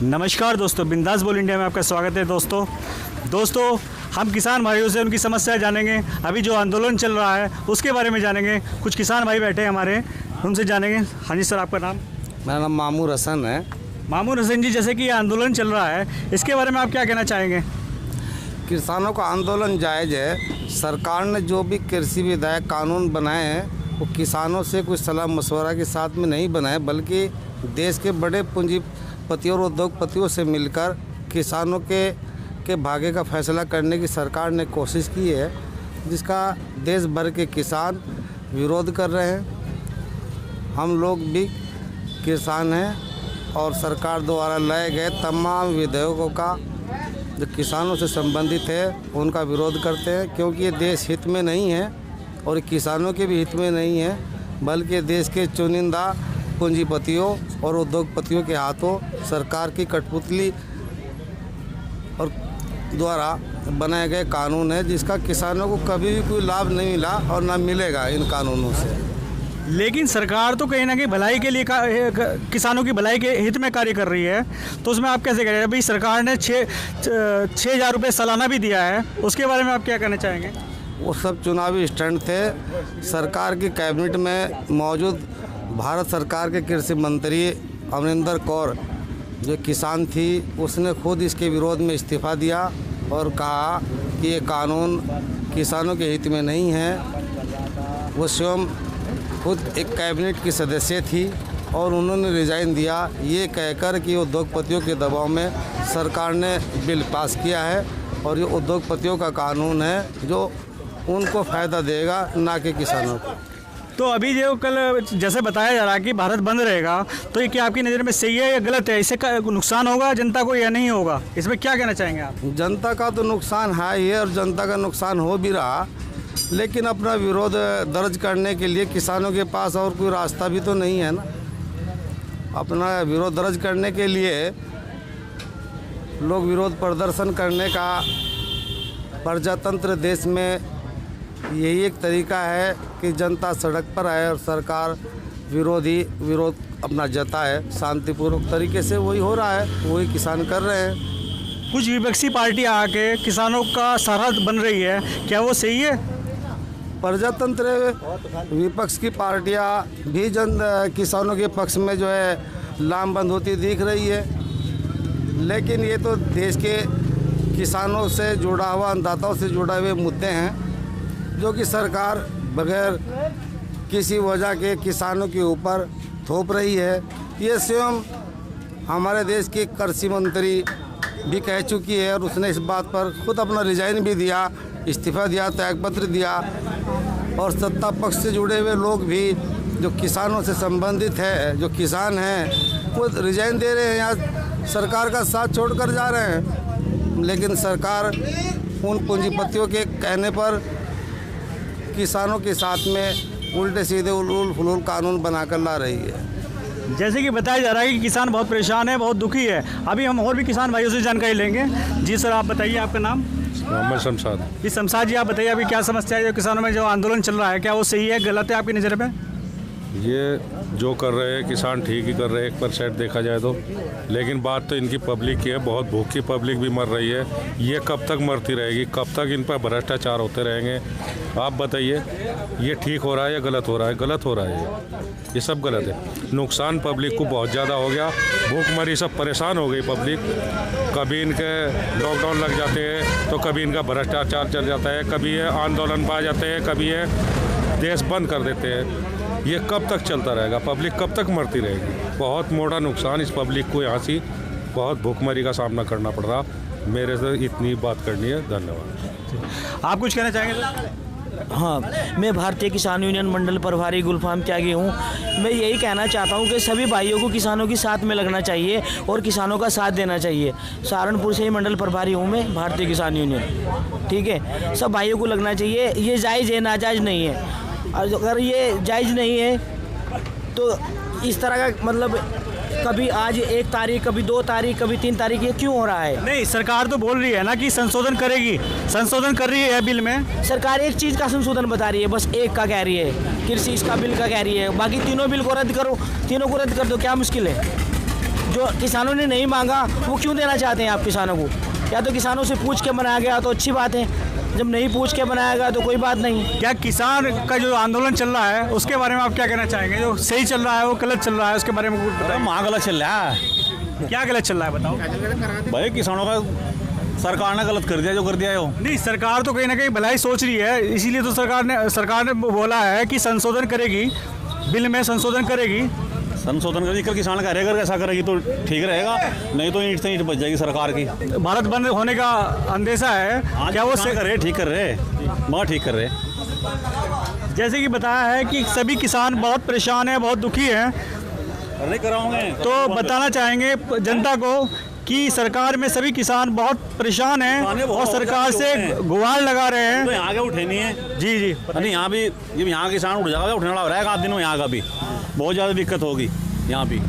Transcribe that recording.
नमस्कार दोस्तों, बिंदास बोल इंडिया में आपका स्वागत है। दोस्तों हम किसान भाइयों से उनकी समस्याएं जानेंगे। अभी जो आंदोलन चल रहा है उसके बारे में जानेंगे। कुछ किसान भाई बैठे हैं हमारे, उनसे जानेंगे। हाँ जी सर, आपका नाम? मेरा नाम मामूर हसन है। मामूर हसन जी, जैसे कि ये आंदोलन चल रहा है, इसके बारे में आप क्या कहना चाहेंगे? किसानों का आंदोलन जायज़ है। सरकार ने जो भी कृषि विधायक कानून बनाए हैं वो किसानों से कुछ सलाह मशवरा के साथ में नहीं बनाए, बल्कि देश के बड़े पूंजीपतियों और उद्योगपतियों से मिलकर किसानों के भाग्य का फैसला करने की सरकार ने कोशिश की है, जिसका देश भर के किसान विरोध कर रहे हैं। हम लोग भी किसान हैं और सरकार द्वारा लाए गए तमाम विधेयकों का जो किसानों से संबंधित है उनका विरोध करते हैं, क्योंकि ये देश हित में नहीं है और किसानों के भी हित में नहीं है, बल्कि देश के चुनिंदा पूंजीपतियों और उद्योगपतियों के हाथों सरकार की कठपुतली और द्वारा बनाए गए कानून है, जिसका किसानों को कभी भी कोई लाभ नहीं मिला और ना मिलेगा इन कानूनों से। लेकिन सरकार तो कहीं ना कहीं भलाई के लिए किसानों की भलाई के हित में कार्य कर रही है, तो उसमें आप कैसे करेंगे? अभी सरकार ने 6,000 रुपये सालाना भी दिया है, उसके बारे में आप क्या कहना चाहेंगे? वो सब चुनावी स्टंट थे। सरकार की कैबिनेट में मौजूद भारत सरकार के कृषि मंत्री अमरिंदर कौर जो किसान थी, उसने खुद इसके विरोध में इस्तीफ़ा दिया और कहा कि ये कानून किसानों के हित में नहीं है। वो स्वयं खुद एक कैबिनेट की सदस्य थी और उन्होंने रिज़ाइन दिया, ये कहकर कि उद्योगपतियों के दबाव में सरकार ने बिल पास किया है और ये उद्योगपतियों का कानून है जो उनको फ़ायदा देगा, ना कि किसानों को। तो अभी जो कल जैसे बताया जा रहा है कि भारत बंद रहेगा, तो ये क्या आपकी नज़र में सही है या गलत है? इससे नुकसान होगा जनता को या नहीं होगा? इसमें क्या कहना चाहेंगे आप? जनता का तो नुकसान है ही है और जनता का नुकसान हो भी रहा, लेकिन अपना विरोध दर्ज करने के लिए किसानों के पास और कोई रास्ता भी तो नहीं है ना। अपना विरोध दर्ज करने के लिए लोग विरोध प्रदर्शन करने का प्रजातंत्र देश में यही एक तरीका है कि जनता सड़क पर आए और सरकार विरोध अपना जताए शांतिपूर्वक तरीके से। वही हो रहा है, वही किसान कर रहे हैं। कुछ विपक्षी पार्टी आके किसानों का सरहद बन रही है, क्या वो सही है? प्रजातंत्र विपक्ष की पार्टियां भी किसानों के पक्ष में जो है लामबंद होती दिख रही है, लेकिन ये तो देश के किसानों से जुड़ा हुआ, अन्नदाताओं से जुड़े हुए मुद्दे हैं जो कि सरकार बगैर किसी वजह के किसानों के ऊपर थोप रही है। ये स्वयं हमारे देश के कृषि मंत्री भी कह चुकी है और उसने इस बात पर खुद अपना रिजाइन भी दिया, इस्तीफ़ा दिया, त्यागपत्र दिया। और सत्ता पक्ष से जुड़े हुए लोग भी जो किसानों से संबंधित है, जो किसान हैं, वो रिजाइन दे रहे हैं, यहाँ सरकार का साथ छोड़कर जा रहे हैं। लेकिन सरकार उन पूंजीपतियों के कहने पर किसानों के साथ में उल्टे सीधे उलूल फुलूल कानून बनाकर ला रही है। जैसे कि बताया जा रहा है कि किसान बहुत परेशान है, बहुत दुखी है। अभी हम और भी किसान भाइयों से जानकारी लेंगे। जी सर, आप बताइए, आपका नाम? मोहम्मद शमशाद। जी शमशाद जी, आप बताइए अभी क्या समस्या है? जो किसानों में जो आंदोलन चल रहा है, क्या वो सही है गलत है आपकी नज़र में? ये जो कर रहे हैं किसान ठीक ही कर रहे हैं 1% देखा जाए तो, लेकिन बात तो इनकी पब्लिक की है। बहुत भूखी पब्लिक भी मर रही है। ये कब तक मरती रहेगी? कब तक इन पर भ्रष्टाचार होते रहेंगे? आप बताइए, ये ठीक हो रहा है या गलत हो रहा है? गलत हो रहा है, ये सब गलत है। नुकसान पब्लिक को बहुत ज़्यादा हो गया, भूखमरी, सब परेशान हो गई पब्लिक। कभी इनके लॉकडाउन लग जाते हैं तो कभी इनका भ्रष्टाचार चल जाता है, कभी ये आंदोलन पा जाते हैं, कभी ये देश बंद कर देते हैं। ये कब तक चलता रहेगा? पब्लिक कब तक मरती रहेगी? बहुत मोटा नुकसान इस पब्लिक को यहाँ से बहुत भूखमरी का सामना करना पड़ रहा। मेरे से इतनी बात करनी है। धन्यवाद। आप कुछ कहना चाहेंगे सर? हाँ, मैं भारतीय किसान यूनियन मंडल प्रभारी गुलफाम त्यागी हूँ। मैं यही कहना चाहता हूँ कि सभी भाइयों को किसानों के साथ में लगना चाहिए और किसानों का साथ देना चाहिए। सहारनपुर से ही मंडल प्रभारी हूँ मैं, भारतीय किसान यूनियन। ठीक है, सब भाइयों को लगना चाहिए। ये जायज़ है, नाजायज़ नहीं है। और अगर ये जायज़ नहीं है तो इस तरह का मतलब कभी आज 1 तारीख, कभी 2 तारीख, कभी 3 तारीख, ये क्यों हो रहा है? नहीं, सरकार तो बोल रही है ना कि संशोधन करेगी, संशोधन कर रही है बिल में। सरकार एक चीज़ का संशोधन बता रही है, बस एक का कह रही है, कृषि इसका बिल का कह रही है। बाकी तीनों बिल को रद्द करो, तीनों को रद्द कर दो, क्या मुश्किल है? जो किसानों ने नहीं मांगा वो क्यों देना चाहते हैं आप किसानों को? या तो किसानों से पूछ के बनाया गया तो अच्छी बात है, जब नहीं पूछ के बनाया गया तो कोई बात नहीं। क्या किसान का जो आंदोलन चल रहा है उसके बारे में आप क्या कहना चाहेंगे? जो सही चल रहा है वो गलत चल रहा है, उसके बारे में कुछ बताइए। वहाँ गलत चल रहा है क्या गलत चल रहा है बताओ। भाई, किसानों का सरकार ने गलत कर दिया जो कर दिया है वो। नहीं, सरकार तो कहीं ना कहीं भलाई सोच रही है, इसीलिए तो सरकार ने बोला है कि संशोधन करेगी, बिल में संशोधन करेगी। संशोधन करेगी, कल किसान का रहेगा, ऐसा करेगी तो ठीक रहेगा, नहीं तो ईंट से ईंट बच जाएगी सरकार की। भारत बंद होने का अंदेशा है, क्या वो कर रहे ठीक कर रहे मगर ठीक कर रहे। जैसे कि बताया है कि सभी किसान बहुत परेशान हैं, बहुत दुखी हैं, नहीं कराओगे तो बताना चाहेंगे जनता को कि सरकार में सभी किसान बहुत परेशान हैं और सरकार से गुहार लगा रहे हैं। तो यहाँ के उठे नहीं है। जी जी, नहीं, यहाँ भी जब यहाँ किसान उठ जाएगा, उठने वाला हो रहा है 8 दिन में, यहाँ का भी बहुत ज़्यादा दिक्कत होगी यहाँ भी।